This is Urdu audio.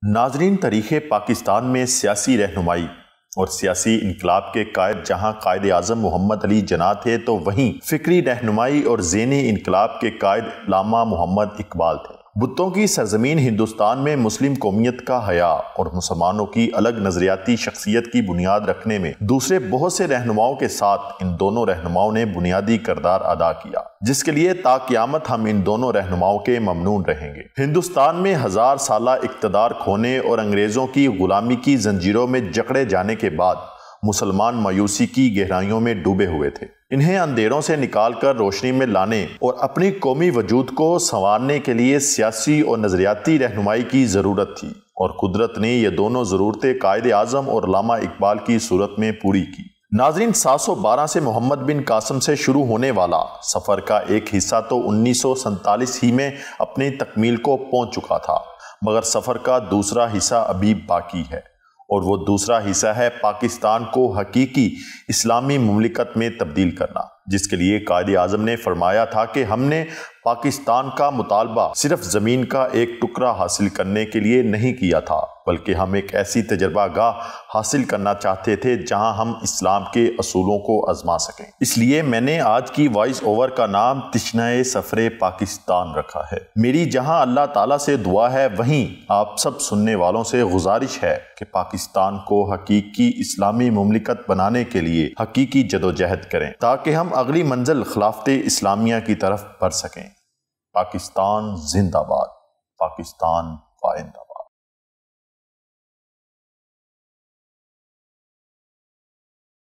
ناظرین، تاریخ پاکستان میں سیاسی رہنمائی اور سیاسی انقلاب کے قائد جہاں قائد اعظم محمد علی جناح تھے تو وہیں فکری رہنمائی اور ذہنی انقلاب کے قائد علامہ محمد اقبال تھے۔ بتوں کی سرزمین ہندوستان میں مسلم قومیت کا حیا اور مسلمانوں کی الگ نظریاتی شخصیت کی بنیاد رکھنے میں دوسرے بہت سے رہنماؤں کے ساتھ ان دونوں رہنماؤں نے بنیادی کردار ادا کیا، جس کے لیے تا قیامت ہم ان دونوں رہنماؤں کے ممنون رہیں گے۔ ہندوستان میں 1000 سالہ اقتدار کھونے اور انگریزوں کی غلامی کی زنجیروں میں جکڑے جانے کے بعد مسلمان مایوسی کی گہرائیوں میں ڈوبے ہوئے تھے۔ انہیں اندھیروں سے نکال کر روشنی میں لانے اور اپنی قومی وجود کو سنوارنے کے لیے سیاسی اور نظریاتی رہنمائی کی ضرورت تھی، اور قدرت نے یہ دونوں ضرورتیں قائد اعظم اور علامہ اقبال کی صورت میں پوری کی۔ ناظرین، 712 سے محمد بن قاسم سے شروع ہونے والا سفر کا ایک حصہ تو 1947 ہی میں اپنی تکمیل کو پہنچ چکا تھا، مگر سفر کا دوسرا حصہ ابھی باقی ہے، اور وہ دوسرا حصہ ہے پاکستان کو حقیقی اسلامی مملکت میں تبدیل کرنا، جس کے لیے قائد اعظم نے فرمایا تھا کہ ہم نے پاکستان کا مطالبہ صرف زمین کا ایک ٹکڑا حاصل کرنے کے لیے نہیں کیا تھا، بلکہ ہم ایک ایسی تجربہ گاہ حاصل کرنا چاہتے تھے جہاں ہم اسلام کے اصولوں کو آزما سکیں۔ اس لیے میں نے آج کی وائس اوور کا نام تشنہ سفر پاکستان رکھا ہے۔ میری جہاں اللہ تعالیٰ سے دعا ہے، وہیں آپ سب سننے والوں سے گزارش ہے کہ پاکستان کو حقیقی اسلامی مملکت بنانے کے لیے حقیقی جدوجہد کریں، تاکہ ہم اگلی منزل خلافت اسلامیہ کی طرف بڑھ سکیں۔ پاکستان زندہ باد، پاکستان پائندہ۔